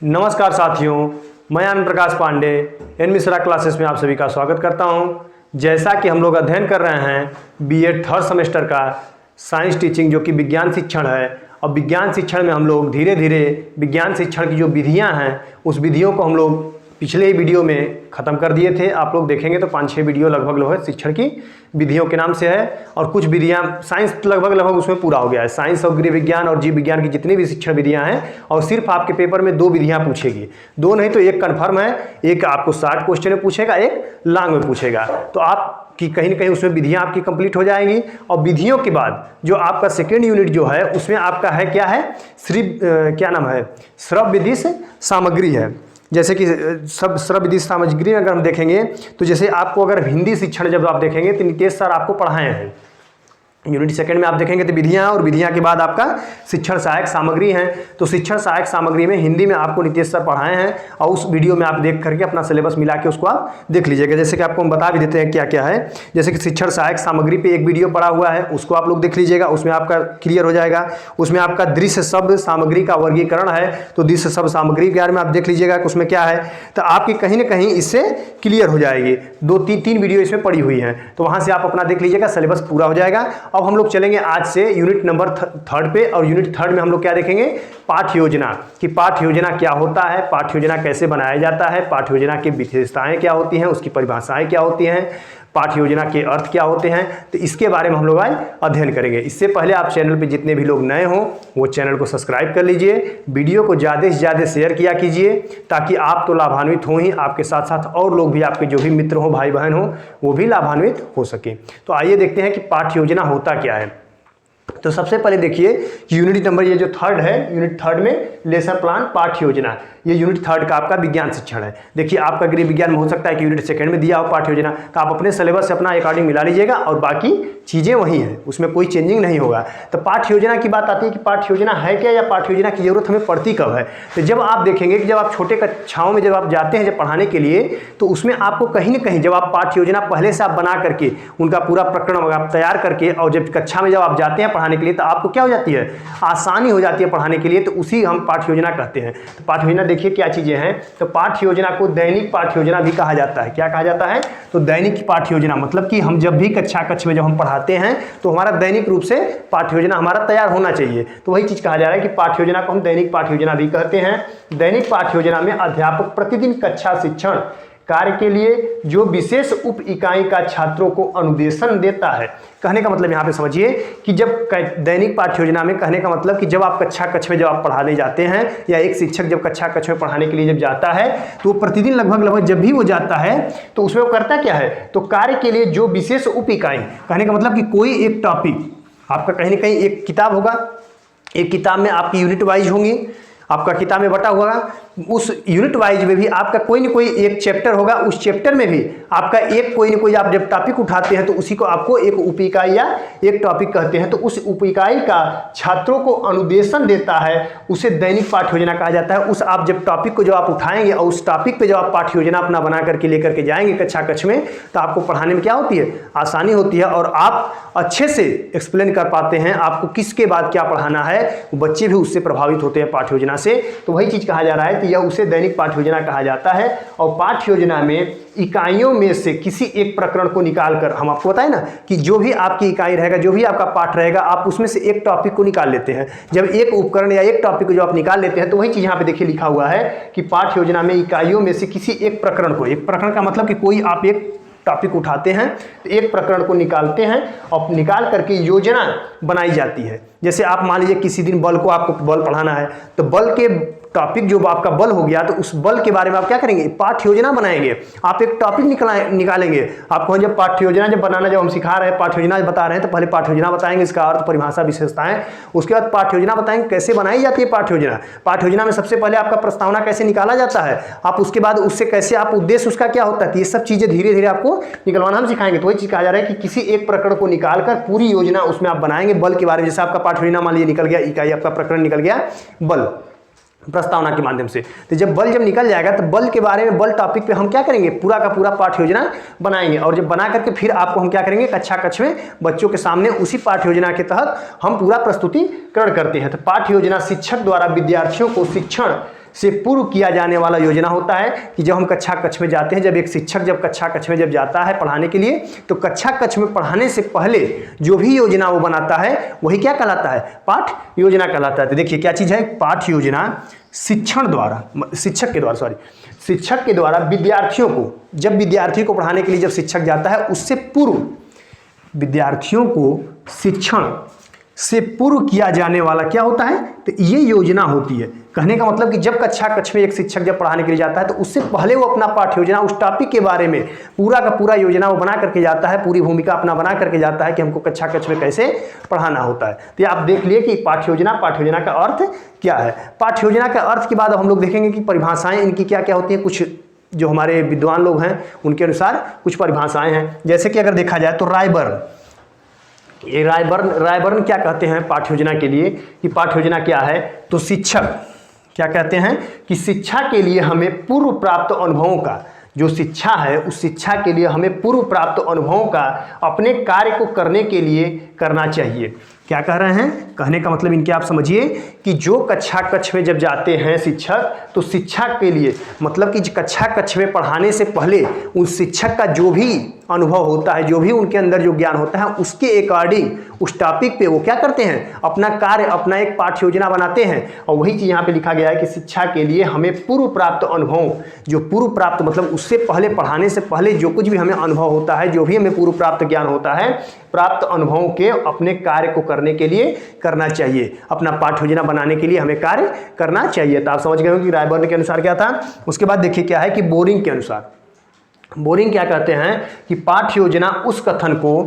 नमस्कार साथियों, मैं आनंद प्रकाश पांडे एन मिश्रा क्लासेस में आप सभी का स्वागत करता हूं। जैसा कि हम लोग अध्ययन कर रहे हैं बीएड थर्ड सेमेस्टर का साइंस टीचिंग जो कि विज्ञान शिक्षण है, और विज्ञान शिक्षण में हम लोग धीरे धीरे विज्ञान शिक्षण की जो विधियां हैं उस विधियों को हम लोग पिछले वीडियो में ख़त्म कर दिए थे। आप लोग देखेंगे तो 5-6 वीडियो लगभग शिक्षण की विधियों के नाम से है, और कुछ विधियां साइंस लगभग उसमें पूरा हो गया है। साइंस और गृह विज्ञान और जीव विज्ञान की जितनी भी शिक्षण विधियां हैं, और सिर्फ आपके पेपर में 2 विधियां पूछेगी, 2 नहीं तो एक कन्फर्म है, एक आपको 60 क्वेश्चन में पूछेगा, एक लॉन्ग में पूछेगा। तो आप कि कहीं ना कहीं उसमें विधियां आपकी कंप्लीट हो जाएंगी। और विधियों के बाद जो आपका सेकेंड यूनिट जो है उसमें आपका है क्या है, क्या नाम है, श्रव्य विधि से सामग्री है। जैसे कि सब श्रव्य विधि सामग्री अगर हम देखेंगे तो जैसे आपको अगर हिंदी शिक्षण जब आप देखेंगे तो नितेश सर आपको पढ़ाए हैं, यूनिट सेकंड में आप देखेंगे तो विधियां, और विधियां के बाद आपका शिक्षण सहायक सामग्री है। तो शिक्षण सहायक सामग्री में हिंदी में आपको नितेश सर पढ़ाए हैं, और उस वीडियो में आप देख करके अपना सिलेबस मिला के उसको आप देख लीजिएगा। जैसे कि आपको हम बता भी देते हैं क्या क्या है। जैसे कि शिक्षण सहायक सामग्री पे एक वीडियो पड़ा हुआ है, उसको आप लोग देख लीजिएगा, उसमें आपका क्लियर हो जाएगा। उसमें आपका दृश्य शब्द सामग्री का वर्गीकरण है, तो दृश्य शब्द सामग्री के बारे में आप देख लीजिएगा कि उसमें क्या है, तो आपकी कहीं ना कहीं इससे क्लियर हो जाएगी। 2-3 वीडियो इसमें पड़ी हुई हैं, तो वहाँ से आप अपना देख लीजिएगा, सिलेबस पूरा हो जाएगा। अब हम लोग चलेंगे आज से यूनिट नंबर 3 पे, और यूनिट 3 में हम लोग क्या देखेंगे, पाठ्य योजना कि पाठ्य योजना क्या होता है, पाठ्य योजना कैसे बनाया जाता है, पाठ्य योजना की विशेषताएं क्या होती हैं, उसकी परिभाषाएं क्या होती हैं, पाठ्य योजना के अर्थ क्या होते हैं, तो इसके बारे में हम लोग आज अध्ययन करेंगे। इससे पहले आप चैनल पे जितने भी लोग नए हों वो चैनल को सब्सक्राइब कर लीजिए, वीडियो को ज़्यादा से ज़्यादा शेयर किया कीजिए, ताकि आप तो लाभान्वित हों ही, आपके साथ साथ और लोग भी, आपके जो भी मित्र हो, भाई बहन हो, वो भी लाभान्वित हो सके। तो आइए देखते हैं कि पाठ्य योजना होता क्या है। तो सबसे पहले देखिए कि यूनिट नंबर ये जो 3 है, यूनिट 3 में लेसन प्लान पाठ्य योजना, ये यूनिट 3 का आपका विज्ञान शिक्षण है। देखिए आपका गृह विज्ञान में हो सकता है कि यूनिट सेकंड में दिया हो पाठ्य योजना, तो आप अपने सिलेबस से अपना अकॉर्डिंग मिला लीजिएगा, और बाकी चीज़ें वही हैं, उसमें कोई चेंजिंग नहीं होगा। तो पाठ्य योजना की बात आती है कि पाठ्य योजना है क्या, या पाठ्य योजना की जरूरत हमें पड़ती कब है। तो जब आप देखेंगे कि जब आप छोटे कक्षाओं में जब आप जाते हैं जब पढ़ाने के लिए, तो उसमें आपको कहीं ना कहीं जब आप पाठ्य योजना पहले से आप बना करके उनका पूरा प्रकरण आप तैयार करके, और जब कक्षा में जब आप जाते हैं पढ़ाने के लिए, तो आपको क्या हो जाती है, आसानी हो जाती है पढ़ाने के लिए, तो उसी हम पाठ्य योजना कहते हैं। तो पाठ्य योजना देखिए क्या चीजें हैं। तो पाठ्य योजना को दैनिक पाठ्य योजना भी कहा जाता है। क्या कहा जाता है, तो दैनिक पाठ्य योजना मतलब कि हम जब भी कक्ष में जब हम पढ़ाते हैं तो हमारा दैनिक रूप से पाठ्य योजना हमारा तैयार होना चाहिए। तो वही चीज कहा जा रहा है कि पाठ्य योजना को हम दैनिक पाठ्य योजना भी कहते हैं। दैनिक पाठ्य योजना में अध्यापक प्रतिदिन कक्षा शिक्षण कार्य के लिए जो विशेष उप इकाई का छात्रों को अनुदेशन देता है। कहने का मतलब यहाँ पे समझिए कि जब दैनिक पाठ्य योजना में, कहने का मतलब कि जब आप कक्ष में जब आप पढ़ाने जाते हैं, या एक शिक्षक जब कक्ष में पढ़ाने के लिए जब जाता है, तो वो प्रतिदिन लगभग जब भी वो जाता है तो उसमें वो करता क्या है, तो कार्य के लिए जो विशेष उप इकाई, कहने का मतलब कि कोई एक टॉपिक आपका कहीं ना कहीं एक किताब होगा, एक किताब में आपकी यूनिट वाइज होंगी, आपका किताब में बटा हुआ, उस यूनिट वाइज में भी आपका कोई ना कोई एक चैप्टर होगा, उस चैप्टर में भी आपका एक कोई ना कोई आप जब टॉपिक उठाते हैं तो उसी को आपको एक उप इकाई या एक टॉपिक कहते हैं। तो उस उप इकाई का छात्रों को अनुदेशन देता है, उसे दैनिक पाठ्य योजना कहा जाता है। उस आप जब टॉपिक को जब आप उठाएंगे और उस टॉपिक पे जब आप पाठ्य योजना अपना बना करके लेकर के जाएंगे कक्ष में, तो आपको पढ़ाने में क्या होती है, आसानी होती है, और आप अच्छे से एक्सप्लेन कर पाते हैं आपको किसके बाद क्या पढ़ाना है। बच्चे भी उससे प्रभावित होते हैं पाठ्य योजना से। तो वही चीज कहा जा रहा है कि यह उसे दैनिक पाठ्य योजना कहा जाता है। और पाठ्य योजना में इकाइयों में से किसी एक प्रकरण को निकालकर, हम आपको बताएं ना कि जो भी आपकी इकाई रहेगा, जो भी आपका पाठ रहेगा, आप उसमें से एक टॉपिक को निकाल लेते हैं। जब एक उपकरण या एक टॉपिक को जो आप निकाल लेते हैं, तो वही चीज यहाँ पे देखिए लिखा हुआ है कि पाठ्य योजना में इकाइयों में से किसी एक प्रकरण को, एक प्रकरण का मतलब कि कोई आप एक टॉपिक उठाते हैं, तो एक प्रकरण को निकालते हैं और निकाल करके योजना बनाई जाती है। जैसे आप मान लीजिए किसी दिन बल को आपको बल पढ़ाना है, तो बल के टॉपिक जो आपका बल हो गया, तो उस बल के बारे में आप क्या करेंगे, पाठ्य योजना बनाएंगे। आप एक टॉपिक निकालेंगे। आपको जब पाठ्य योजना जब बनाना, जब हम सिखा रहे हैं पाठ्य योजना बता रहे हैं, तो पहले पाठ्य योजना बताएंगे, इसका अर्थ, परिभाषा, विशेषताएं, उसके बाद पाठ्य योजना बताएंगे कैसे बनाई जाती है पाठ्य योजना। पाठ्य योजना में सबसे पहले आपका प्रस्तावना कैसे निकाला जाता है, आप उसके बाद उससे कैसे आप उद्देश्य उसका क्या होता है, ये सब चीजें धीरे धीरे आपको निकलवाना हम सिखाएंगे। तो वही चीज कहा जा रहा है कि किसी एक प्रकरण को निकालकर पूरी योजना उसमें आप बनाएंगे बल के बारे में। जैसे आपका पाठ्य योजना मान लीजिए निकल गया, इकाई आपका प्रकरण निकल गया बल, प्रस्तावना के माध्यम से। तो जब बल जब निकल जाएगा, तो बल के बारे में, बल टॉपिक पे हम क्या करेंगे, पूरा का पूरा पाठ्य योजना बनाएंगे। और जब बना करके फिर आपको हम क्या करेंगे, कक्ष में बच्चों के सामने उसी पाठ्य योजना के तहत हम पूरा प्रस्तुतिकरण करते हैं। तो पाठ्य योजना शिक्षक द्वारा विद्यार्थियों को शिक्षण से पूर्व किया जाने वाला योजना होता है कि जब हम कक्षा कक्ष में जाते हैं, जब एक शिक्षक जब कक्षा कक्ष में जब जाता है पढ़ाने के लिए, तो कक्षा कक्ष में पढ़ाने से पहले जो भी योजना वो बनाता है वही क्या कहलाता है, पाठ योजना कहलाता है। तो देखिए क्या चीज़ है, पाठ योजना शिक्षक के द्वारा विद्यार्थियों को, जब विद्यार्थियों को पढ़ाने के लिए जब शिक्षक जाता है उससे पूर्व विद्यार्थियों को शिक्षण से पूर्व किया जाने वाला क्या होता है, तो ये योजना होती है। कहने का मतलब कि जब कक्षा कक्ष में एक शिक्षक जब पढ़ाने के लिए जाता है तो उससे पहले वो अपना पाठ्य योजना, उस टॉपिक के बारे में पूरा का पूरा योजना वो बना करके जाता है, पूरी भूमिका अपना बना करके जाता है कि हमको कक्षा कक्ष में कैसे पढ़ाना होता है। तो आप देख लिए कि पाठ्य योजना का अर्थ क्या है। पाठ्य योजना का अर्थ के बाद अब हम लोग देखेंगे कि परिभाषाएं इनकी क्या क्या होती हैं। कुछ जो हमारे विद्वान लोग हैं उनके अनुसार कुछ परिभाषाएं हैं, जैसे कि अगर देखा जाए तो रायबर्न क्या कहते हैं पाठ्य योजना के लिए, कि पाठ्य योजना क्या है, तो शिक्षक क्या कहते हैं कि शिक्षा के लिए हमें पूर्व प्राप्त अनुभवों का, जो शिक्षा है उस शिक्षा के लिए हमें पूर्व प्राप्त अनुभवों का अपने कार्य को करने के लिए करना चाहिए। क्या कह रहे हैं, कहने का मतलब इनके आप समझिए कि जो कक्षा कक्ष में जब जाते हैं शिक्षक, तो शिक्षा के लिए मतलब कि कक्षा कक्ष में पढ़ाने से पहले उस शिक्षक का जो भी अनुभव होता है, जो भी उनके अंदर जो ज्ञान होता है, उसके अकॉर्डिंग उस टॉपिक पे वो क्या करते हैं, अपना कार्य, अपना एक पाठ्य योजना बनाते हैं। और वही चीज़ यहाँ पे लिखा गया है कि शिक्षा के लिए हमें पूर्व प्राप्त अनुभव, जो पूर्व प्राप्त मतलब उससे पहले, पढ़ाने से पहले जो कुछ भी हमें अनुभव होता है, जो भी हमें पूर्व प्राप्त ज्ञान होता है, प्राप्त अनुभवों के अपने कार्य को करने के लिए करना चाहिए, अपना पाठ्य योजना बनाने के लिए हमें कार्य करना चाहिए। तो आप समझ गए हो कि रायबर्न के अनुसार क्या था। उसके बाद देखिए क्या है कि बोरिंग के अनुसार, बोरिंग क्या कहते हैं कि पाठ्य योजना उस कथन को,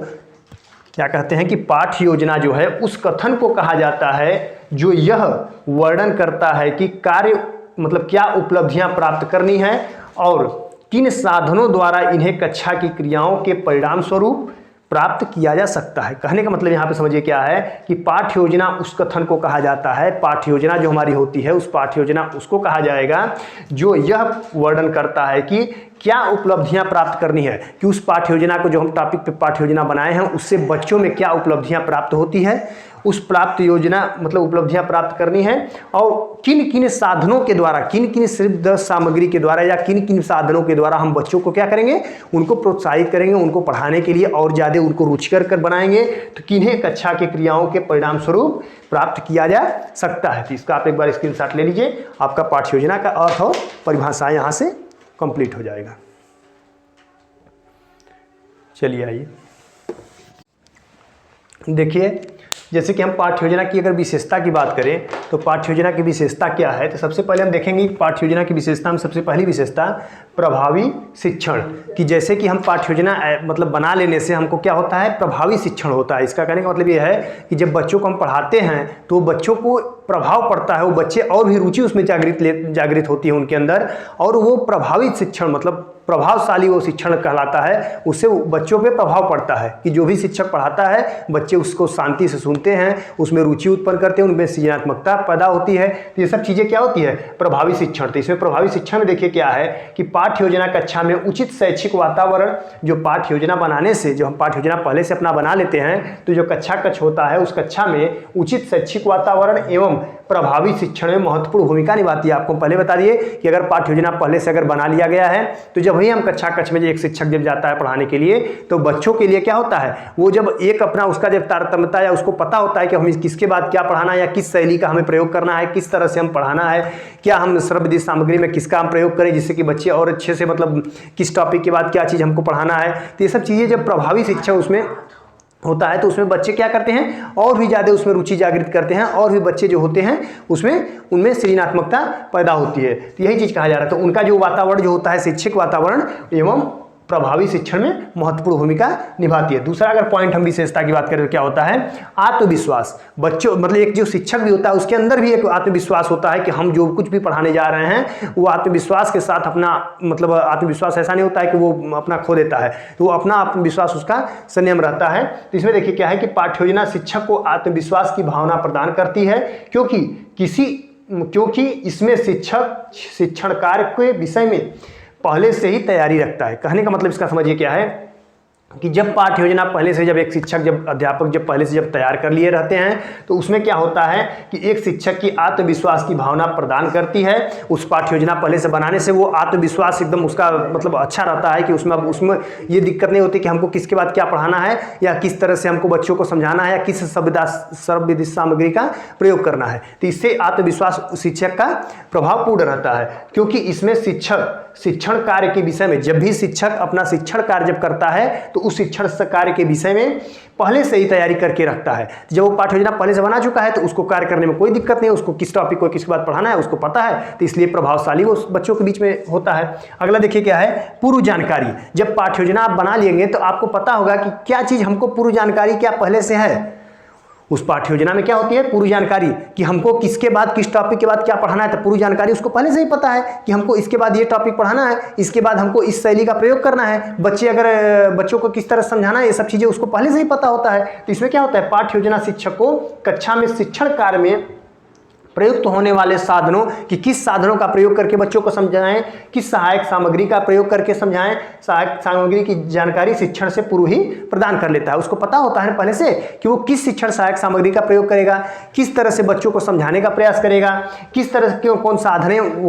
क्या कहते हैं कि पाठ्य योजना जो है उस कथन को कहा जाता है जो यह वर्णन करता है कि कार्य मतलब क्या उपलब्धियां प्राप्त करनी है और किन साधनों द्वारा इन्हें कक्षा की क्रियाओं के परिणाम स्वरूप प्राप्त किया जा सकता है। कहने का मतलब यहाँ पे समझिए क्या है कि पाठ्य योजना उस कथन को कहा जाता है, पाठ्य योजना जो हमारी होती है उस पाठ्य योजना उसको कहा जाएगा जो यह वर्णन करता है कि क्या उपलब्धियां प्राप्त करनी है, कि उस पाठ्य योजना को जो हम टॉपिक पे पाठ्य योजना बनाए हैं उससे बच्चों में क्या उपलब्धियां प्राप्त होती है, उस प्राप्त योजना मतलब उपलब्धियां प्राप्त करनी है और किन किन साधनों के द्वारा, किन किन सिर्फ सामग्री के द्वारा या किन किन साधनों के द्वारा हम बच्चों को क्या करेंगे, उनको प्रोत्साहित करेंगे, उनको पढ़ाने के लिए और ज़्यादा उनको रुचिकर कर बनाएंगे, तो किन्हें कक्षा के क्रियाओं के परिणाम स्वरूप प्राप्त किया जा सकता है। तो इसका आप एक बार स्क्रीनशॉट ले लीजिए, आपका पाठ्य योजना का अर्थ और परिभाषा यहाँ से कंप्लीट हो जाएगा। चलिए आइए देखिए, जैसे कि हम पाठ्य योजना की अगर विशेषता की बात करें तो पाठ्य योजना की विशेषता क्या है, तो सबसे पहले हम देखेंगे पाठ्य योजना की विशेषता में सबसे पहली विशेषता प्रभावी शिक्षण, कि जैसे कि हम पाठ्य योजना मतलब बना लेने से हमको क्या होता है, प्रभावी शिक्षण होता है। इसका कहने का मतलब ये है कि जब बच्चों को हम पढ़ाते हैं तो बच्चों को प्रभाव पड़ता है, वो बच्चे और भी रुचि उसमें जागृत होती है उनके अंदर, और वो प्रभावी शिक्षण मतलब प्रभावशाली वो शिक्षण कहलाता है, उससे बच्चों पे प्रभाव पड़ता है कि जो भी शिक्षक पढ़ाता है बच्चे उसको शांति से सुनते हैं, उसमें रुचि उत्पन्न करते हैं, उनमें सृजनात्मकता पैदा होती है। तो ये सब चीज़ें क्या होती है, प्रभावी शिक्षण। तो इसमें प्रभावी शिक्षण में देखिए क्या है कि पाठ्य योजना कक्षा में उचित शैक्षिक वातावरण, जो पाठ्य योजना बनाने से, जो हम पाठ्य योजना पहले से अपना बना लेते हैं, तो जो कक्षा कक्ष होता है उस कक्षा में उचित शैक्षिक वातावरण एवं प्रभावी शिक्षण में महत्वपूर्ण भूमिका निभाती है। आपको पहले बता दिए कि अगर पाठ्य योजना पहले से अगर बना लिया गया है तो जब वही हम कक्षा कक्ष में एक शिक्षक जब जाता है पढ़ाने के लिए तो बच्चों के लिए क्या होता है, वो जब एक अपना उसका जब तारतम्यता या उसको पता होता है कि हमें किसके बाद क्या पढ़ाना है या किस शैली का हमें प्रयोग करना है, किस तरह से हम पढ़ाना है, क्या हम सर्वविदित सामग्री में किसका हम प्रयोग करें जिससे कि बच्चे और अच्छे से मतलब किस टॉपिक के बाद क्या चीज़ हमको पढ़ाना है। तो ये सब चीज़ें जब प्रभावी शिक्षा उसमें होता है तो उसमें बच्चे क्या करते हैं, और भी ज़्यादा उसमें रुचि जागृत करते हैं, और भी बच्चे जो होते हैं उसमें उनमें सृजनात्मकता पैदा होती है। तो यही चीज़ कहा जा रहा है। तो उनका जो वातावरण जो होता है शैक्षिक वातावरण एवं प्रभावी शिक्षण में महत्वपूर्ण भूमिका निभाती है। दूसरा अगर पॉइंट हम विशेषता की बात करें तो क्या होता है, आत्मविश्वास। बच्चों मतलब एक जो शिक्षक भी होता है उसके अंदर भी एक आत्मविश्वास होता है कि हम जो कुछ भी पढ़ाने जा रहे हैं वो आत्मविश्वास के साथ अपना मतलब आत्मविश्वास ऐसा नहीं होता है कि वो अपना खो देता है, तो वो अपना आत्मविश्वास उसका संयम रहता है। तो इसमें देखिए क्या है कि पाठ्य योजना शिक्षक को आत्मविश्वास की भावना प्रदान करती है, क्योंकि इसमें शिक्षक शिक्षण कार्य के विषय में पहले से ही तैयारी रखता है। कहने का मतलब इसका समझिए क्या है कि जब पाठ्य योजना पहले से जब एक शिक्षक जब अध्यापक जब पहले से जब तैयार कर लिए रहते हैं तो उसमें क्या होता है कि एक शिक्षक की आत्मविश्वास की भावना प्रदान करती है। उस पाठ्य योजना पहले से बनाने से वो आत्मविश्वास एकदम उसका मतलब अच्छा रहता है कि उसमें ये दिक्कत नहीं होती कि हमको किसके बाद क्या पढ़ाना है या किस तरह से हमको बच्चों को समझाना है या किस सर्वविदित सामग्री का प्रयोग करना है। तो इससे आत्मविश्वास शिक्षक का प्रभावपूर्ण रहता है, क्योंकि इसमें शिक्षण कार्य के विषय में जब भी शिक्षक अपना शिक्षण कार्य जब करता है तो उस शिक्षण कार्य के विषय में पहले से ही तैयारी करके रखता है। जब वो पाठ्य योजना पहले से बना चुका है तो उसको कार्य करने में कोई दिक्कत नहीं है, उसको किस टॉपिक को किसके बाद पढ़ाना है उसको पता है, तो इसलिए प्रभावशाली वो बच्चों के बीच में होता है। अगला देखिए क्या है, पूर्व जानकारी। जब पाठ्य योजना आप बना लेंगे तो आपको पता होगा कि क्या चीज़ हमको पूर्व जानकारी क्या पहले से है। उस पाठ्य योजना में क्या होती है, पूर्व जानकारी, कि हमको किसके बाद किस टॉपिक के बाद क्या पढ़ाना है, तो पूर्व जानकारी उसको पहले से ही पता है कि हमको इसके बाद ये टॉपिक पढ़ाना है, इसके बाद हमको इस शैली का प्रयोग करना है, बच्चों को किस तरह समझाना है, ये सब चीज़ें उसको पहले से ही पता होता है। तो इसमें क्या होता है, पाठ्य योजना शिक्षक को कक्षा में शिक्षण कार्य में प्रयुक्त होने वाले साधनों कि किस साधनों का प्रयोग करके बच्चों को समझाएं, किस सहायक सामग्री का प्रयोग करके समझाएं, सहायक सामग्री की जानकारी शिक्षण से पूर्व ही प्रदान कर लेता है। उसको पता होता है पहले से कि वो किस शिक्षण सहायक सामग्री का प्रयोग करेगा, किस तरह से बच्चों को समझाने का प्रयास करेगा, किस तरह के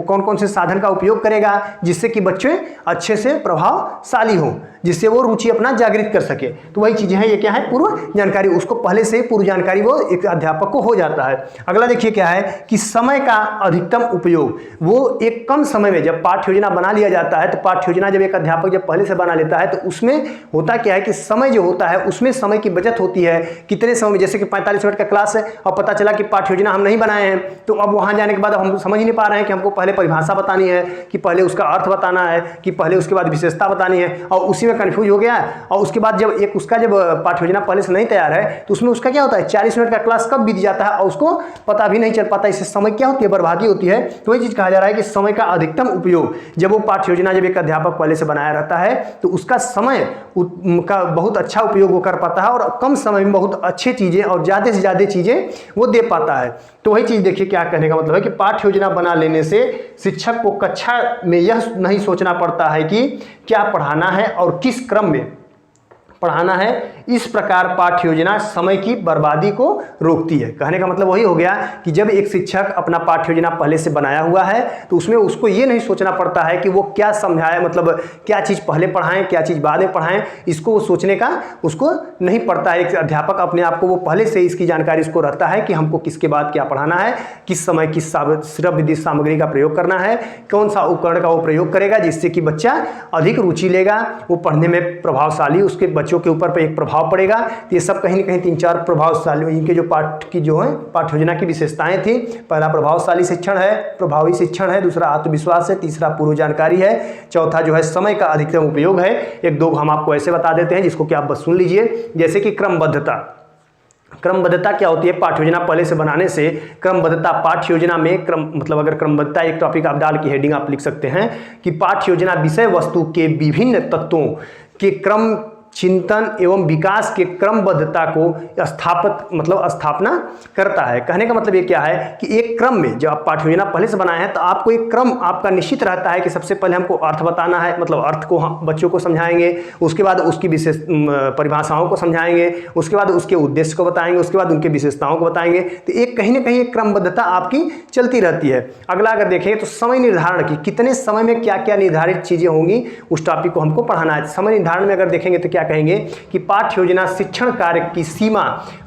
कौन कौन से साधन का उपयोग करेगा जिससे कि बच्चे अच्छे से प्रभावशाली हों, जिससे वो रुचि अपना जागृत कर सके। तो वही चीज़ें हैं, ये क्या है, पूर्व जानकारी। उसको पहले से ही पूर्व जानकारी वो एक अध्यापक को हो जाता है। अगला देखिए क्या है कि समय का अधिकतम उपयोग। वो एक कम समय में जब पाठ्य योजना बना लिया जाता है तो पाठ्य योजना जब एक अध्यापक जब पहले से बना लेता है तो उसमें होता क्या है कि समय जो होता है उसमें समय की बचत होती है। कितने समय में, जैसे कि 45 मिनट का क्लास है और पता चला कि पाठ्य योजना हम नहीं बनाए हैं, तो अब वहाँ जाने के बाद हम समझ ही नहीं पा रहे हैं कि हमको पहले परिभाषा बतानी है, कि पहले उसका अर्थ बताना है, कि पहले उसके बाद विशेषता बतानी है, और उसी में कन्फ्यूज हो गया। और उसके बाद जब जब पाठ्य योजना पहले से नहीं तैयार है तो उसमें उसका क्या होता है, 40 मिनट का क्लास कब बीत जाता है और उसको पता भी नहीं चल पाता। इससे समय क्या होती है, बर्बादी होती है। तो वही चीज़ कहा जा रहा है कि समय का अधिकतम उपयोग। जब वो पाठ्य योजना जब एक अध्यापक पहले से बनाया रहता है तो उसका समय का बहुत अच्छा उपयोग वो कर पाता है और कम समय में बहुत अच्छी चीज़ें और ज़्यादा से ज़्यादा चीज़ें वो दे पाता है। तो वही चीज़ देखिए क्या कहने का मतलब है कि पाठ्य योजना बना लेने से शिक्षक को कक्षा में यह नहीं सोचना पड़ता है कि क्या पढ़ाना है और किस क्रम में पढ़ाना है। इस प्रकार पाठ्य योजना समय की बर्बादी को रोकती है। कहने का मतलब वही हो गया कि जब एक शिक्षक अपना पाठ्य योजना पहले से बनाया हुआ है तो उसमें उसको ये नहीं सोचना पड़ता है कि वो क्या समझाए, मतलब क्या चीज़ पहले पढ़ाएं क्या चीज़ बाद में पढ़ाएं, इसको वो सोचने का उसको नहीं पड़ता है। एक अध्यापक अपने आप को वो पहले से इसकी जानकारी उसको रहता है कि हमको किसके बाद क्या पढ़ाना है, किस समय किस सर्वविदित सामग्री का प्रयोग करना है, कौन सा उपकरण का वो प्रयोग करेगा जिससे कि बच्चा अधिक रुचि लेगा, वो पढ़ने में प्रभावशाली उसके बच्चों के ऊपर एक प्रभाव पड़ेगा। तो ये सब कहीं ना कहीं 3-4 प्रभावशाली इनके जो पाठ्य योजना की विशेषताएं थी। पहला प्रभावशाली शिक्षण है, प्रभावी शिक्षण है, दूसरा आत्मविश्वास है, तीसरा पूर्व जानकारी है, चौथा जो है समय का अधिकतम उपयोग है। एक दो हम आपको ऐसे बता देते हैं जिसको कि आप बस सुन लीजिए, जैसे कि क्रमबद्धता। क्रमबद्धता क्या होती है, पाठ्य योजना पहले से बनाने से क्रमबद्धता पाठ्य योजना में मतलब अगर क्रमबद्धता एक टॉपिक आप डाल की हेडिंग आप लिख सकते हैं कि पाठ्य योजना विषय वस्तु के विभिन्न तत्वों के क्रम चिंतन एवं विकास के क्रमबद्धता को स्थापना करता है। कहने का मतलब ये क्या है कि एक क्रम में जब आप पाठ्य योजना पहले से बनाए हैं तो आपको एक क्रम आपका निश्चित रहता है कि सबसे पहले हमको अर्थ बताना है, मतलब अर्थ को हम बच्चों को समझाएंगे, उसके बाद उसकी विशेष परिभाषाओं को समझाएंगे, उसके बाद उसके उद्देश्य को बताएंगे, उसके बाद उनके विशेषताओं को बताएंगे। तो एक कहीं ना कहीं एक क्रमबद्धता आपकी चलती रहती है। अगला अगर देखें तो समय निर्धारण की, कितने समय में क्या क्या निर्धारित चीज़ें होंगी उस टॉपिक को हमको पढ़ाना है। समय निर्धारण में अगर देखेंगे तो क्या कहेंगे कि पाठ्य योजना शिक्षण कार्य की सीमा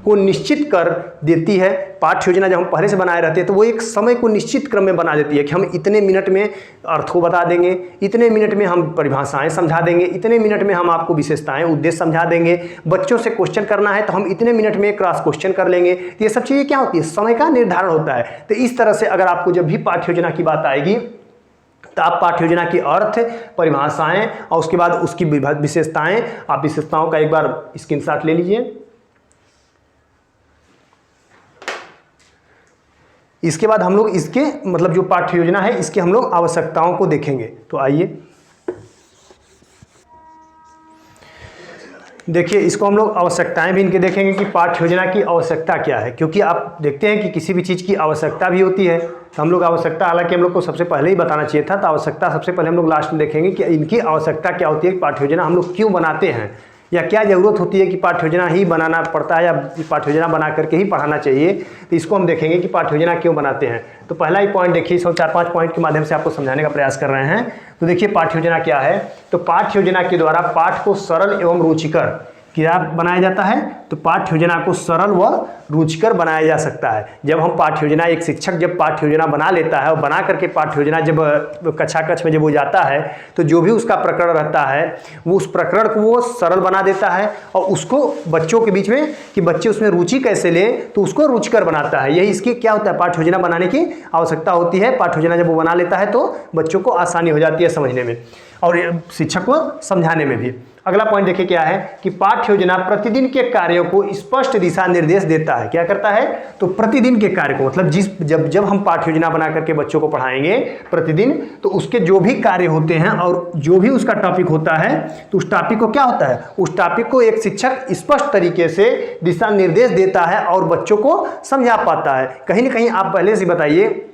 को निश्चित कर देती है। पाठ्य योजना जब हम पहले से बनाए रहते हैं तो वो एक समय को निश्चित क्रम में बना देती है कि हम इतने मिनट में अर्थ को बता देंगे, इतने मिनट में हम परिभाषाएं समझा देंगे, इतने मिनट में हम आपको विशेषताएं उद्देश्य समझा देंगे। बच्चों से क्वेश्चन करना है तो हम इतने मिनट में क्रॉस क्वेश्चन कर लेंगे। तो ये सब चीज़ें क्या होती है, समय का निर्धारण होता है। तो इस तरह से अगर आपको जब भी पाठ्य योजना की बात आएगी तो आप पाठ्य योजना की अर्थ, परिभाषाएं और उसके बाद उसकी विशेषताएं, आप विशेषताओं का एक बार स्क्रीनशॉट ले लीजिए। इसके बाद हम लोग इसके मतलब जो पाठ्य योजना है इसके हम लोग आवश्यकताओं को देखेंगे। तो आइए देखिए, इसको हम लोग आवश्यकताएं भी इनके देखेंगे कि पाठ्य योजना की आवश्यकता क्या है, क्योंकि आप देखते हैं कि किसी भी चीज़ की आवश्यकता भी होती है। तो हम लोग आवश्यकता, हालांकि हम लोग को सबसे पहले ही बताना चाहिए था, तो आवश्यकता सबसे पहले हम लोग लास्ट में देखेंगे कि इनकी आवश्यकता क्या होती है, पाठ्य योजना हम लोग क्यों बनाते हैं, या क्या ज़रूरत होती है कि पाठ्य योजना ही बनाना पड़ता है या पाठ्य योजना बना करके ही पढ़ाना चाहिए, तो इसको हम देखेंगे कि पाठ्य योजना क्यों बनाते हैं। तो पहला ही पॉइंट देखिए, इसको 4-5 पॉइंट के माध्यम से आपको समझाने का प्रयास कर रहे हैं। तो देखिए पाठ्य योजना क्या है। तो पाठ्य योजना के द्वारा पाठ को सरल एवं रुचिकर क्या बनाया जाता है, तो पाठ्य योजना को सरल व रुचिकर बनाया जा सकता है। जब हम पाठ्य योजना, एक शिक्षक जब पाठ्य योजना बना लेता है और बना करके पाठ्य योजना जब कक्षा कक्ष में जब वो जाता है, तो जो भी उसका प्रकरण रहता है वो उस प्रकरण को वो सरल बना देता है और उसको बच्चों के बीच में कि बच्चे उसमें रुचि कैसे लें, तो उसको रुचिकर बनाता है। यही इसकी क्या होता है, पाठ्य योजना बनाने की आवश्यकता होती है। पाठ्य योजना जब वो बना लेता है तो बच्चों को आसानी हो जाती है समझने में और शिक्षक को समझाने में भी। अगला पॉइंट देखिए क्या है कि पाठ्य योजना प्रतिदिन के कार्यों को स्पष्ट दिशा निर्देश देता है। क्या करता है, तो प्रतिदिन के कार्य को, मतलब जब हम पाठ्य योजना बना करके बच्चों को पढ़ाएंगे प्रतिदिन, तो उसके जो भी कार्य होते हैं और जो भी उसका टॉपिक होता है, तो उस टॉपिक को क्या होता है, उस टॉपिक को एक शिक्षक स्पष्ट तरीके से दिशा निर्देश देता है और बच्चों को समझा पाता है। कहीं ना कहीं आप पहले से बताइए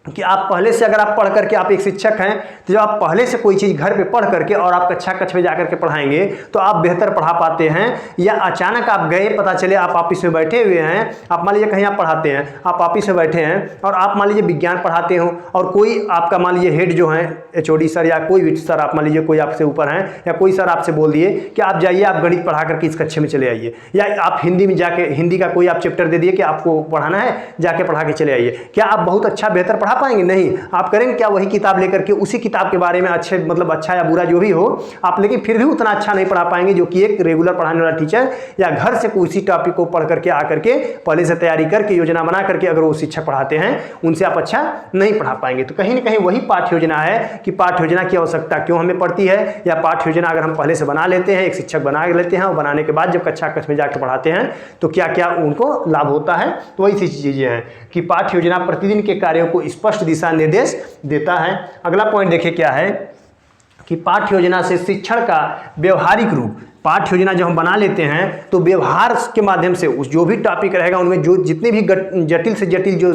कि आप पहले से अगर आप पढ़ करके आप एक शिक्षक हैं, तो जब आप पहले से कोई चीज़ घर पे पढ़ करके और आप कक्षा कक्ष में जाकर के पढ़ाएंगे तो आप बेहतर पढ़ा पाते हैं। या अचानक आप गए, पता चले आप ऑफिस में बैठे हुए हैं, आप मान लीजिए कहीं आप पढ़ाते हैं, आप ऑफिस में बैठे हैं और आप मान लीजिए विज्ञान पढ़ाते हो और कोई आपका मान लीजिए हेड जो है HOD सर या कोई भी सर, आप मान लीजिए कोई आपसे ऊपर हैं या कोई सर आपसे बोल दिए कि आप जाइए, आप गणित पढ़ा करके इस कक्षा में चले आइए, या आप हिंदी में जाके हिंदी का कोई आप चैप्टर दे दिए कि आपको पढ़ाना है, जाके पढ़ा के चले आइए। क्या आप बहुत अच्छा बेहतर पढ़ा पाएंगे? नहीं। आप करेंगे क्या, वही किताब लेकर के उसी किताब के बारे में अच्छे, मतलब अच्छा या बुरा जो भी हो आप, लेकिन फिर भी उतना अच्छा नहीं पढ़ा पाएंगे जो कि एक रेगुलर पढ़ाने वाला टीचर या घर से उसी टॉपिक को पढ़ करके आकर के पहले से तैयारी करके योजना बना करके अगर वो शिक्षक पढ़ाते हैं, उनसे आप अच्छा नहीं पढ़ा पाएंगे। तो कहीं ना कहीं वही पाठ्य योजना है कि पाठ्य योजना की आवश्यकता क्यों हमें पड़ती है, या पाठ्य योजना अगर हम पहले से बना लेते हैं, एक शिक्षक बना लेते हैं और बनाने के बाद जब कक्षा कक्ष में जाकर पढ़ाते हैं तो क्या क्या उनको लाभ होता है। तो वही सी चीजें हैं कि पाठ्य योजना प्रतिदिन के कार्यों को स्पष्ट दिशा निर्देश देता है। अगला पॉइंट देखिए क्या है कि पाठ्य योजना से शिक्षण का व्यवहारिक रूप, पाठ्य योजना जब हम बना लेते हैं तो व्यवहार के माध्यम से उस जो भी टॉपिक रहेगा उनमें जो जितने भी जटिल से जटिल जो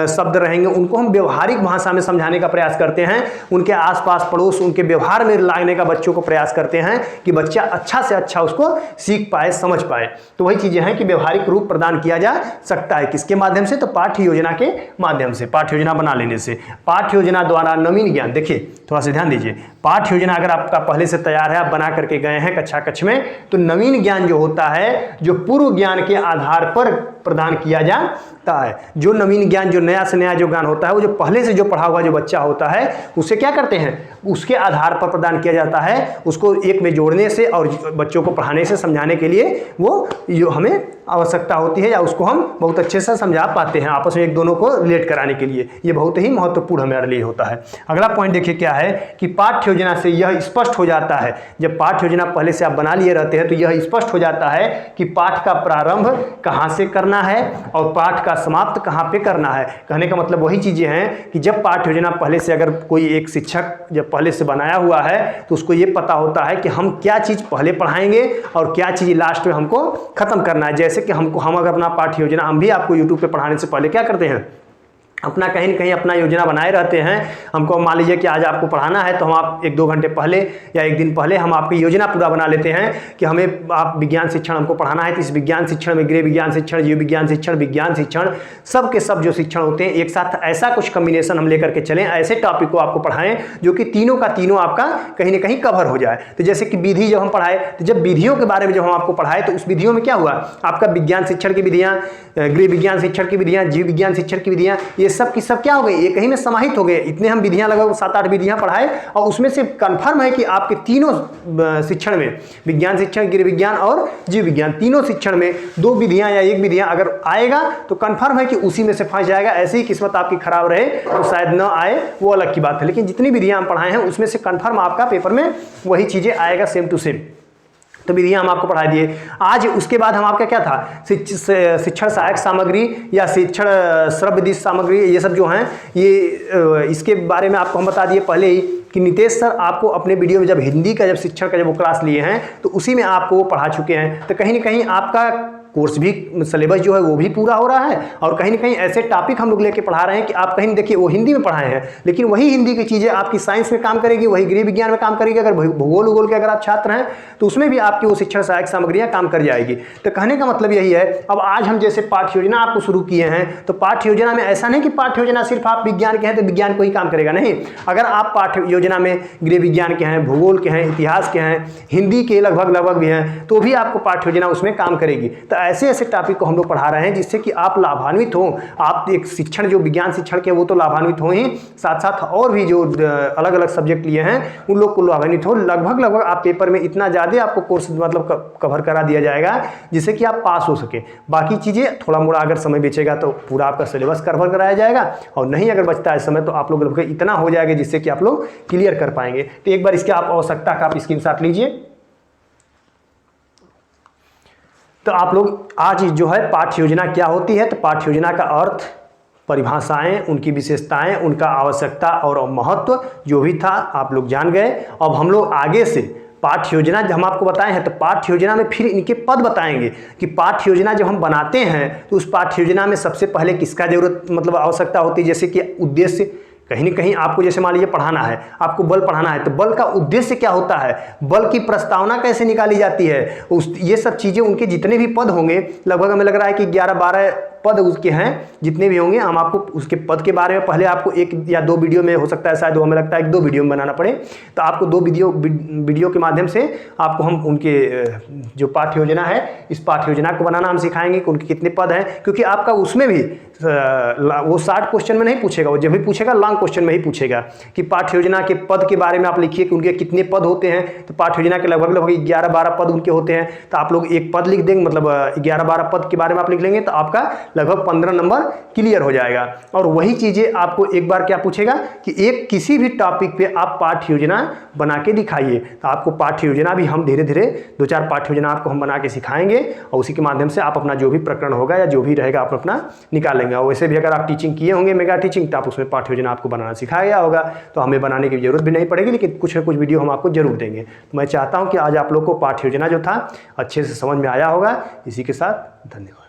शब्द रहेंगे उनको हम व्यवहारिक भाषा में समझाने का प्रयास करते हैं। उनके आसपास पड़ोस उनके व्यवहार में लाने का बच्चों को प्रयास करते हैं कि बच्चा अच्छा से अच्छा उसको सीख पाए, समझ पाए। तो वही चीज़ें हैं कि व्यवहारिक रूप प्रदान किया जा सकता है किसके माध्यम से, तो पाठ्य योजना के माध्यम से, पाठ्य योजना बना लेने से। पाठ्य योजना द्वारा नवीन ज्ञान, देखिए थोड़ा सा ध्यान दीजिए, पाठ्य योजना अगर आपका पहले से तैयार है, आप बना करके गए हैं कक्षा कक्ष में, तो नवीन ज्ञान जो होता है जो पूर्व ज्ञान के आधार पर प्रदान किया जाता है। जो नवीन ज्ञान, जो नया से नया जो ज्ञान होता है वो जो पहले से जो पढ़ा हुआ जो बच्चा होता है उसे क्या करते हैं, उसके आधार पर प्रदान किया जाता है। उसको एक में जोड़ने से और बच्चों को पढ़ाने से, समझाने के लिए वो जो हमें आवश्यकता होती है या उसको हम बहुत अच्छे से समझा पाते हैं, आपस में एक दोनों को रिलेट कराने के लिए। ये बहुत ही महत्वपूर्ण हमारे लिए होता है। अगला पॉइंट देखिए क्या है कि पाठ्य योजना से यह स्पष्ट हो जाता है, जब पाठ्य योजना पहले से आप बना लिए रहते हैं तो यह स्पष्ट हो जाता है कि पाठ का प्रारंभ कहाँ से करना है और पाठ का समाप्त कहाँ पे करना है। कहने का मतलब वही चीज़ें हैं कि जब पाठ्य योजना पहले से अगर कोई एक शिक्षक जब पहले से बनाया हुआ है तो उसको ये पता होता है कि हम क्या चीज़ पहले पढ़ाएंगे और क्या चीज़ लास्ट में हमको खत्म करना है। जैसे कि हम अगर अपना पाठ्य योजना हम भी आपको यूट्यूब पे पढ़ाने से पहले क्या करते हैं, अपना कहीं न कहीं अपना योजना बनाए रहते हैं। हमको मान लीजिए कि आज आपको पढ़ाना है तो हम आप 1-2 घंटे पहले या एक दिन पहले हम आपकी योजना पूरा बना लेते हैं कि हमें आप विज्ञान शिक्षण हमको पढ़ाना है, तो इस विज्ञान शिक्षण में गृह विज्ञान शिक्षण, जीव विज्ञान शिक्षण, विज्ञान शिक्षण, सब के सब जो शिक्षण होते हैं एक साथ ऐसा कुछ कम्बिनेशन हम लेकर के चलें, ऐसे टॉपिक को आपको पढ़ाएं जो कि तीनों का तीनों आपका कहीं ना कहीं कवर हो जाए। तो जैसे कि विधि जब हम पढ़ाए, तो जब विधियों के बारे में जब हम आपको पढ़ाए तो उस विधियों में क्या हुआ, आपका विज्ञान शिक्षण की विधियाँ, गृह विज्ञान शिक्षण की विधियाँ, जीव विज्ञान शिक्षण की विधियाँ, ये सब की सब क्या हो गई, ये कहीं में समाहित हो गए। इतने हम विधियां लगभग 7-8 विधियां पढ़ाए और उसमें से कंफर्म है कि आपके तीनों शिक्षण में, विज्ञान शिक्षण, गृह विज्ञान और जीव विज्ञान, तीनों शिक्षण में 2 विधियां या 1 विधियां अगर आएगा तो कंफर्म है कि उसी में से फंस जाएगा। ऐसी ही किस्मत आपकी खराब रहे तो शायद न आए, वो अलग की बात है, लेकिन जितनी विधियां हम पढ़ाए हैं उसमें से कंफर्म आपका पेपर में वही चीजें आएगा, सेम टू सेम। तो विधियां हम आपको पढ़ा दिए। आज उसके बाद हम आपका क्या था, शिक्षण सहायक सामग्री या शिक्षण श्रव्य सामग्री, ये सब जो हैं ये इसके बारे में आपको हम बता दिए पहले ही कि नितेश सर आपको अपने वीडियो में जब हिंदी का जब शिक्षण का जब वो क्लास लिए हैं तो उसी में आपको वो पढ़ा चुके हैं। तो कहीं ना कहीं आपका कोर्स भी सिलेबस जो है वो भी पूरा हो रहा है, और कहीं ना कहीं ऐसे टॉपिक हम लोग लेके पढ़ा रहे हैं कि आप कहीं देखिए वो हिंदी में पढ़ाए हैं, लेकिन वही हिंदी की चीज़ें आपकी साइंस में काम करेगी, वही गृह विज्ञान में काम करेगी। अगर भूगोल उगोल के अगर आप छात्र हैं तो उसमें भी आपकी वो शिक्षण सहायक सामग्रियाँ काम कर जाएगी। तो कहने का मतलब यही है। अब आज हम जैसे पाठ्य योजना आपको शुरू किए हैं, तो पाठ्य योजना में ऐसा नहीं कि पाठ्य योजना सिर्फ आप विज्ञान के हैं तो विज्ञान को ही काम करेगा, नहीं। अगर आप पाठ्य योजना में गृह विज्ञान के हैं, भूगोल के हैं, इतिहास के हैं, हिंदी के लगभग भी हैं, तो भी आपको पाठ्य योजना उसमें काम करेगी। तो ऐसे ऐसे टॉपिक को हम लोग पढ़ा रहे हैं जिससे कि आप लाभान्वित हों। आप एक शिक्षण जो विज्ञान शिक्षण के वो तो लाभान्वित हो ही, साथ साथ और भी जो अलग अलग सब्जेक्ट लिए हैं उन लोग को लाभान्वित हो। लगभग आप पेपर में इतना ज़्यादा आपको कोर्स मतलब कवर करा दिया जाएगा जिससे कि आप पास हो सके। बाकी चीज़ें थोड़ा मोड़ा अगर समय बचेगा तो पूरा आपका सिलेबस कवर कराया जाएगा, और नहीं अगर बचता है समय तो आप लोग इतना हो जाएगा जिससे कि आप लोग क्लियर कर पाएंगे। तो एक बार इसके आप आवश्यकता का आप स्क्रीनशॉट लीजिए। तो आप लोग आज जो है पाठ्य योजना क्या होती है, तो पाठ्य योजना का अर्थ, परिभाषाएं, उनकी विशेषताएं, उनका आवश्यकता और महत्व जो भी था आप लोग जान गए। अब हम लोग आगे से पाठ्य योजना जब हम आपको बताए हैं तो पाठ्य योजना में फिर इनके पद बताएंगे कि पाठ्य योजना जब हम बनाते हैं तो उस पाठ्य योजना में सबसे पहले किसका जरूरत मतलब आवश्यकता होती है। जैसे कि उद्देश्य, कहीं ना कहीं आपको जैसे मान लीजिए पढ़ाना है, आपको बल पढ़ाना है, तो बल का उद्देश्य क्या होता है, बल की प्रस्तावना कैसे निकाली जाती है, ये सब चीज़ें, उनके जितने भी पद होंगे, लगभग हमें लग रहा है कि 11-12 पद उसके हैं, जितने भी होंगे हम आपको उसके पद के बारे में पहले आपको 1 या 2 वीडियो में, हो सकता है शायद हमें लगता है 2 वीडियो में बनाना पड़े, तो आपको 2 वीडियो के माध्यम से आपको हम उनके जो पाठ्य योजना है, इस पाठ्य योजना को बनाना हम सिखाएंगे कि उनके कितने पद हैं। क्योंकि आपका उसमें भी वो 60 क्वेश्चन में नहीं पूछेगा, वो जब भी पूछेगा लॉन्ग क्वेश्चन में ही पूछेगा कि पाठ्य योजना के पद के बारे में आप लिखिए कि उनके कितने पद होते हैं। तो पाठ्य योजना के लगभग 11-12 पद उनके होते हैं, तो आप लोग एक पद लिख देंगे, मतलब 11-12 पद के बारे में आप लिख लेंगे तो आपका लगभग 15 नंबर क्लियर हो जाएगा। और वही चीज़ें आपको एक बार क्या पूछेगा कि एक किसी भी टॉपिक पे आप पाठ्य योजना बना के दिखाइए। तो आपको पाठ्य योजना भी हम धीरे धीरे 2-4 पाठ्य योजना आपको हम बना के सिखाएंगे, और उसी के माध्यम से आप अपना जो भी प्रकरण होगा या जो भी रहेगा आप अपना निकालेंगे। और वैसे भी अगर आप टीचिंग किए होंगे मेगा टीचिंग, तो आप उसमें पाठ्य योजना आपको बनाना सिखाया गया होगा, तो हमें बनाने की जरूरत भी नहीं पड़ेगी, लेकिन कुछ न कुछ वीडियो हम आपको जरूर देंगे। तो मैं चाहता हूँ कि आज आप लोग को पाठ्य योजना जो था अच्छे से समझ में आया होगा। इसी के साथ धन्यवाद।